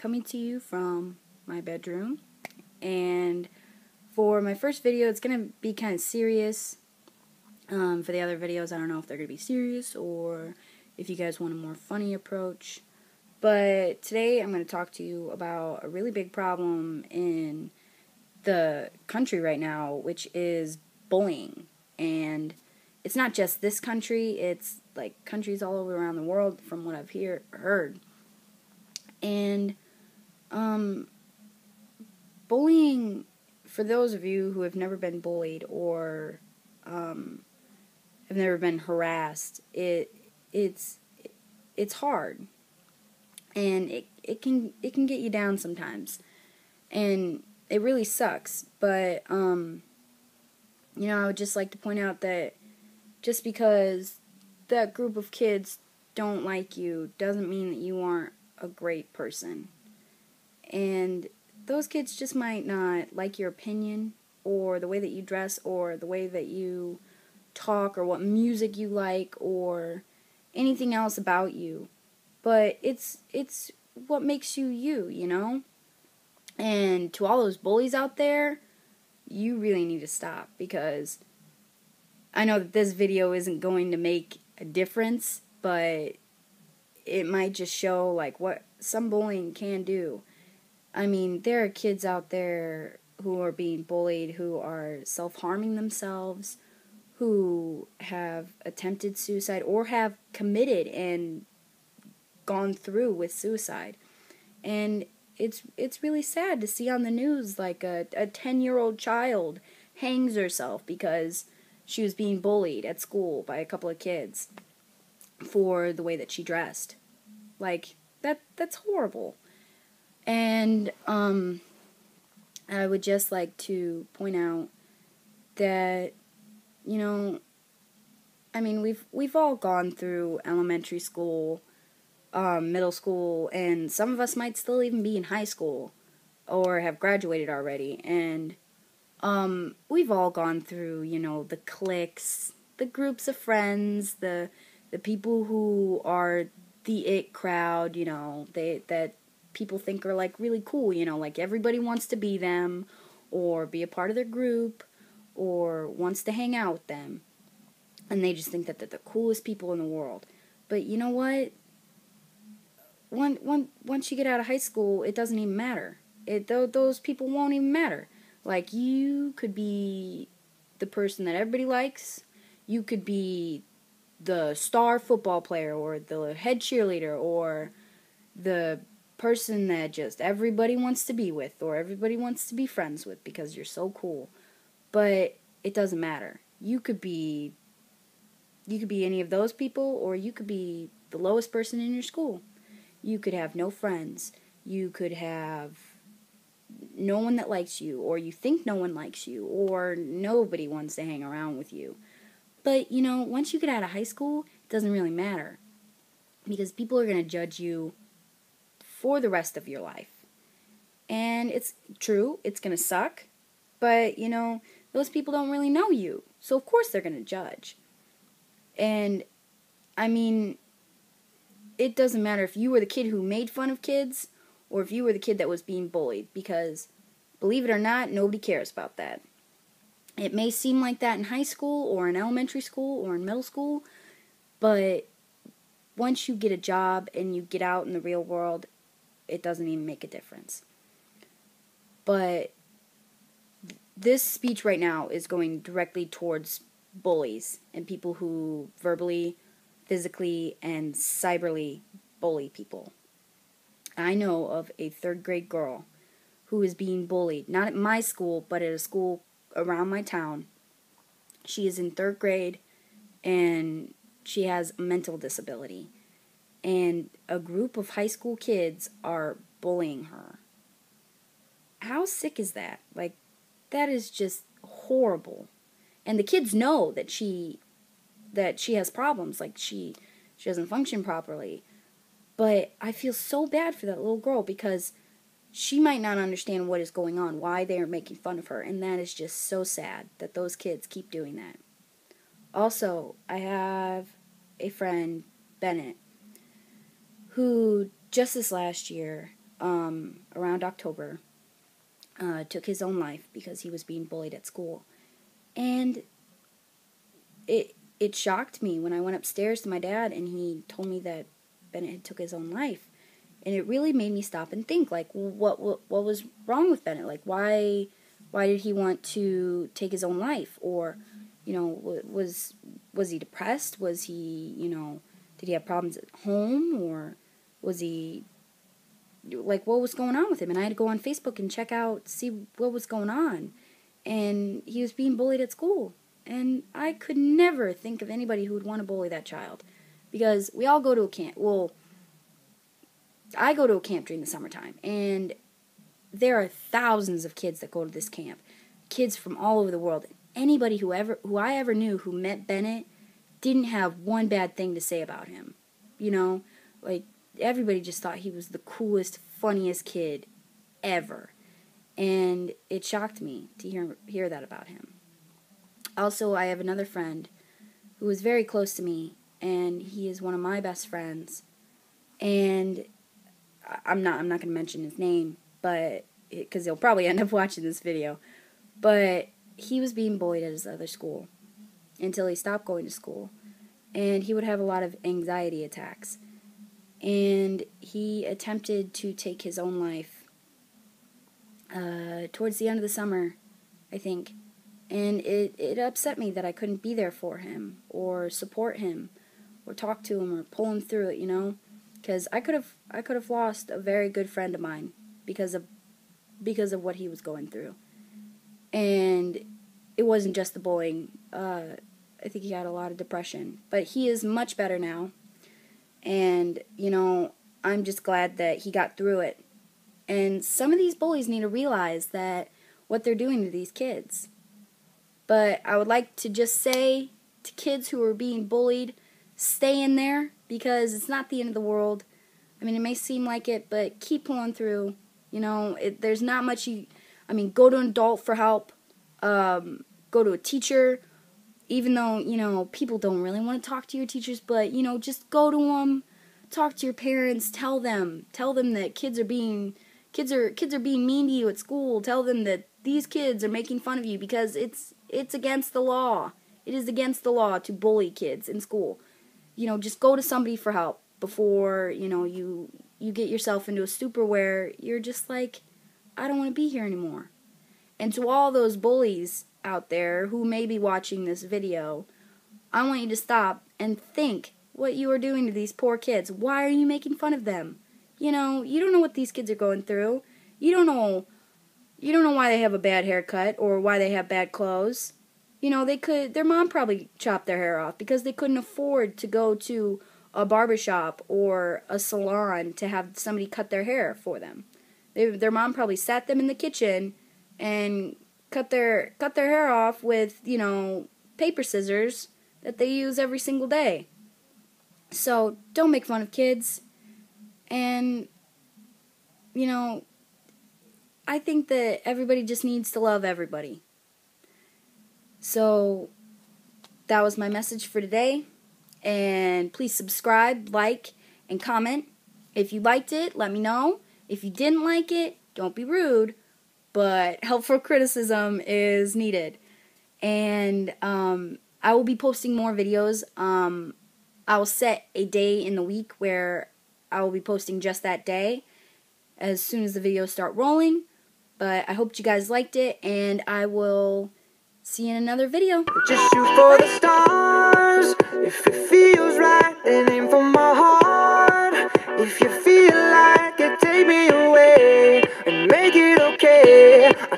coming to you from my bedroom, and for my first video it's going to be kind of serious. For the other videos I don't know if they're going to be serious or if you guys want a more funny approach, but today I'm going to talk to you about a really big problem in the country right now, which is bullying. And it's not just this country, it's like countries all over around the world from what I've heard. And bullying, for those of you who have never been bullied or have never been harassed, it's hard, and it can get you down sometimes, and it really sucks. But I would just like to point out that just because that group of kids don't like you doesn't mean that you aren't a great person. And those kids just might not like your opinion or the way that you dress or the way that you talk or what music you like or anything else about you. But it's what makes you you, you know? And to all those bullies out there, you really need to stop, because I know that this video isn't going to make a difference, but it might just show like what some bullying can do. I mean, there are kids out there who are being bullied who are self-harming themselves, who have attempted suicide or have committed and gone through with suicide. And it's really sad to see on the news like a 10-year-old child hangs herself because she was being bullied at school by a couple of kids for the way that she dressed. Like, that's horrible. And I would just like to point out that, I mean, we've all gone through elementary school, middle school, and some of us might still even be in high school or have graduated already. And we've all gone through, the cliques, the groups of friends, the people who are the it crowd, that people think are like really cool, like everybody wants to be them or be a part of their group or wants to hang out with them. And they just think that they're the coolest people in the world. But you know what? Once you get out of high school, it doesn't even matter. Those people won't even matter. Like, you could be the person that everybody likes. You could be the star football player or the head cheerleader or the person that just everybody wants to be with or everybody wants to be friends with because you're so cool. But it doesn't matter. You could be any of those people, or you could be the lowest person in your school. You could have no friends. You could have no one that likes you, or you think no one likes you, or nobody wants to hang around with you. But, once you get out of high school, it doesn't really matter, because people are going to judge you for the rest of your life. And it's true, it's going to suck, but, those people don't really know you, so of course they're going to judge. And, I mean, it doesn't matter if you were the kid who made fun of kids or if you were the kid that was being bullied, because, believe it or not, nobody cares about that. It may seem like that in high school or in elementary school or in middle school, but once you get a job and you get out in the real world, it doesn't even make a difference. But this speech right now is going directly towards bullies and people who verbally, physically, and cyberly bully people. I know of a 3rd grade girl who is being bullied, not at my school, but at a school around my town. She is in 3rd grade, and she has a mental disability. And a group of high school kids are bullying her. How sick is that? Like, that is just horrible. And the kids know that she has problems, like she doesn't function properly. But I feel so bad for that little girl, because she might not understand what is going on, why they are making fun of her, and that is just so sad that those kids keep doing that. Also, I have a friend, Bennett, who just this last year around October, took his own life because he was being bullied at school. And it shocked me when I went upstairs to my dad and he told me that Bennett had took his own life. And it really made me stop and think, like, what was wrong with Bennett? Like, why did he want to take his own life? Or, you know, was he depressed? Was he, you know, did he have problems at home? Or was he, like, what was going on with him? And I had to go on Facebook and check out, see what was going on. And he was being bullied at school. And I could never think of anybody who would want to bully that child. Because we all go to a camp. Well, I go to a camp during the summertime, and there are thousands of kids that go to this camp. Kids from all over the world. Anybody who I ever knew who met Bennett didn't have one bad thing to say about him. You know, like, everybody just thought he was the coolest, funniest kid ever. And it shocked me to hear that about him. Also, I have another friend who is very close to me, and he is one of my best friends. And I'm not going to mention his name, but because he'll probably end up watching this video. But he was being bullied at his other school until he stopped going to school, and he would have a lot of anxiety attacks. And he attempted to take his own life towards the end of the summer, I think. And it upset me that I couldn't be there for him, or support him, or talk to him, or pull him through it, you know? Because I could have lost a very good friend of mine because of what he was going through. And it wasn't just the bullying. I think he had a lot of depression. But he is much better now. And, you know, I'm just glad that he got through it. And some of these bullies need to realize that what they're doing to these kids. But I would like to just say to kids who are being bullied, stay in there, because it's not the end of the world. I mean, it may seem like it, but keep pulling through. You know, there's not much go to an adult for help. Go to a teacher, even though, you know, people don't really want to talk to your teachers, but, you know, just go to them, talk to your parents, tell them that kids are being mean to you at school. Tell them that these kids are making fun of you, because it's against the law. It is against the law to bully kids in school. You know, just go to somebody for help before, you know, you get yourself into a stupor where you're just like, I don't want to be here anymore. And to all those bullies out there who may be watching this video, I want you to stop and think what you are doing to these poor kids. Why are you making fun of them? You know, you don't know what these kids are going through. You don't know why they have a bad haircut or why they have bad clothes. You know, their mom probably chopped their hair off because they couldn't afford to go to a barbershop or a salon to have somebody cut their hair for them. Their mom probably sat them in the kitchen and cut their hair off with, you know, paper scissors that they use every single day. So don't make fun of kids. And, you know, I think that everybody just needs to love everybody. So that was my message for today. And please subscribe, like, and comment. If you liked it, let me know. If you didn't like it, don't be rude. But helpful criticism is needed. And I will be posting more videos. I will set a day in the week where I will be posting just that day as soon as the videos start rolling. But I hope you guys liked it, and I will see you in another video. Just shoot for the stars if it feels right.